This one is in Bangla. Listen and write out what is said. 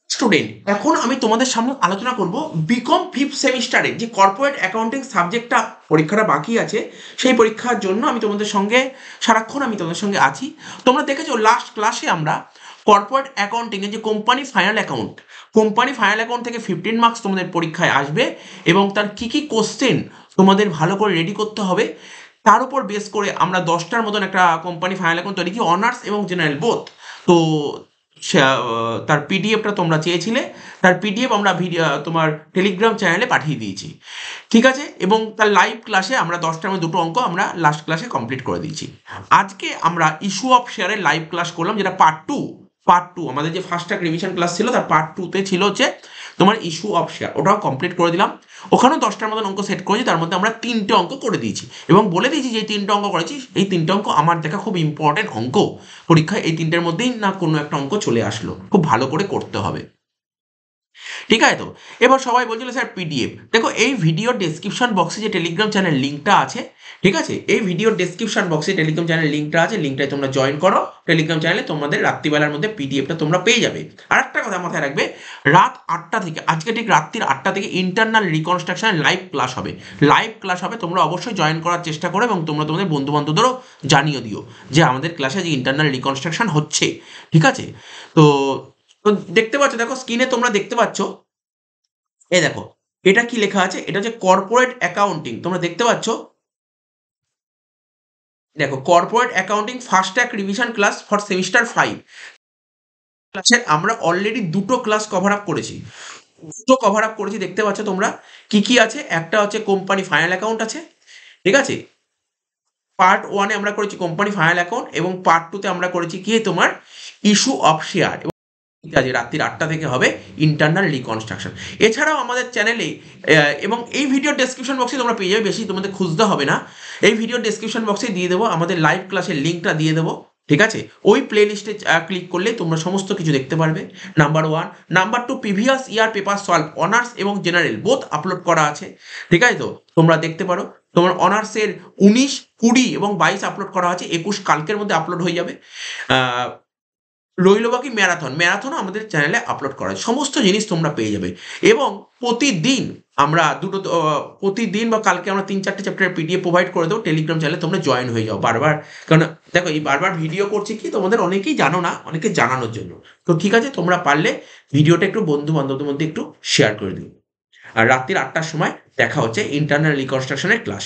স্টুডেন্ট, এখন আমি তোমাদের সামনে আলোচনা করব বিকম ফিফথ সেমিস্টারে যে কর্পোরেট অ্যাকাউন্টিং সাবজেক্টটা পরীক্ষাটা বাকি আছে, সেই পরীক্ষার জন্য আমি তোমাদের সঙ্গে সারাক্ষণ আমি তোমাদের সঙ্গে আছি। তোমরা দেখেছো লাস্ট ক্লাসে আমরা কর্পোরেট অ্যাকাউন্টিং এর যে কোম্পানি ফাইনাল অ্যাকাউন্ট থেকে 15 মার্কস তোমাদের পরীক্ষায় আসবে এবং তার কি কি কোশ্চেন তোমাদের ভালো করে রেডি করতে হবে তার উপর বেস করে আমরা 10টার মতন একটা কোম্পানি ফাইনাল অ্যাকাউন্ট তৈরি কি অনার্স এবং জেনারেল বোথ। তো তার পিডিএফটা তোমরা চেয়েছিলে, তার পিডিএফ আমরা তোমার টেলিগ্রাম চ্যানেলে পাঠিয়ে দিয়েছি, ঠিক আছে। এবং তার লাইভ ক্লাসে আমরা 10টার মধ্যে 2টো অঙ্ক আমরা লাস্ট ক্লাসে কমপ্লিট করে দিয়েছি। আজকে আমরা ইস্যু অফ শেয়ারের লাইভ ক্লাস করলাম, যেটা পার্ট টু আমাদের যে ফার্স্ট ট্র্যাক রিভিশন ক্লাস ছিল তার পার্ট 2তে ছিল হচ্ছে তোমার ইস্যু অফ শেয়ার, ওটাও কমপ্লিট করে দিলাম। ওখানেও 10টার মতন অঙ্ক সেট করেছি, তার মধ্যে আমরা 3টে অঙ্ক করে দিয়েছি এবং বলে দিয়েছি যে এই 3টে অঙ্ক করেছি, এই 3টে অঙ্ক আমার দেখা খুব ইম্পর্টেন্ট অঙ্ক। পরীক্ষায় এই 3টের মধ্যেই না কোনো একটা অঙ্ক চলে আসলো, খুব ভালো করে করতে হবে, ঠিক আছে। তো এবার সবাই বলছিল স্যার পিডিএফ, দেখো এই ভিডিও ডেসক্রিপশন বক্সে যে টেলিগ্রাম চ্যানেল লিঙ্কটা আছে, ঠিক আছে, এই ভিডিও ডেসক্রিপশন বক্সে টেলিগ্রাম চ্যানেল লিঙ্কটা আছে, লিঙ্কটায় তোমরা জয়েন করো। টেলিগ্রাম চ্যানেলে তোমাদের রাত্রিবেলার মধ্যে পিডিএফটা তোমরা পেয়ে যাবে। আর একটা কথা মাথায় রাখবে, রাত 8টা থেকে, আজকে ঠিক রাত্রির 8টা থেকে ইন্টারনাল রিকনস্ট্রাকশনের লাইভ ক্লাস হবে। তোমরা অবশ্যই জয়েন করার চেষ্টা করো এবং তোমরা তোমাদের বন্ধু বান্ধবদেরও জানিয়ে দিও যে আমাদের ক্লাসে যে ইন্টারনাল রিকনস্ট্রাকশন হচ্ছে, ঠিক আছে। তো তো দেখতে পাচ্ছ, দেখো স্ক্রিনে তোমরা দেখতে পাচ্ছ, এই দেখো এটা কি লেখা আছে, এটা হচ্ছে কর্পোরেট অ্যাকাউন্টিং, তোমরা দেখতে পাচ্ছ, দেখো corporate accounting first track revision class for semester 5 ক্লাসের আমরা অলরেডি 2টো ক্লাস কভার আপ করেছি, দেখতে পাচ্ছ তোমরা কি কি আছে। একটা হচ্ছে কোম্পানি ফাইনাল অ্যাকাউন্ট আছে, ঠিক আছে। পার্ট 1-এ আমরা করেছি কোম্পানি ফাইনাল অ্যাকাউন্ট এবং পার্ট 2-তে আমরা করেছি কি তোমার ইস্যু অফ শেয়ার। ঠিক আছে, রাত্রির 8টা থেকে হবে ইন্টারনাল রিকনস্ট্রাকশন। এছাড়াও আমাদের চ্যানেলে এবং এই ভিডিও ডেসক্রিপশন বক্সে তোমরা পেয়ে যাবে, বেশি তোমাদের খুঁজতে হবে না। এই ভিডিও ডেসক্রিপশন বক্সে দিয়ে দেবো, আমাদের লাইভ ক্লাসের লিঙ্কটা দিয়ে দেবো, ঠিক আছে। ওই প্লে লিস্টে ক্লিক করলে তোমরা সমস্ত কিছু দেখতে পারবে। Number 1, number 2, previous year paper solve honours এবং জেনারেল বোথ আপলোড করা আছে, ঠিক আছে। তো তোমরা দেখতে পারো, তোমার অনার্সের 19, 20 এবং 22 আপলোড করা আছে, 21 কালকের মধ্যে আপলোড হয়ে যাবে। রইল বাকি ম্যারাথনও আমাদের চ্যানেলে আপলোড করা আছে, সমস্ত জিনিস তোমরা পেয়ে যাবে। এবং প্রতিদিন আমরা প্রতিদিন বা কালকে আমরা 3-4টে চ্যাপ্টারের পিডিএফ প্রোভাইড করে দেবো টেলিগ্রাম চ্যানেলে, তোমরা জয়েন হয়ে যাও বারবার। কারণ দেখো এই বারবার ভিডিও করছি কি তোমাদের অনেকেই জানো না, অনেকে জানানোর জন্য। তো ঠিক আছে, তোমরা পারলে ভিডিওটা একটু বন্ধু বান্ধবদের মধ্যে একটু শেয়ার করে দিও। আর রাত্রির 8টার সময় দেখা হচ্ছে ইন্টারনাল রিকনস্ট্রাকশনের ক্লাস।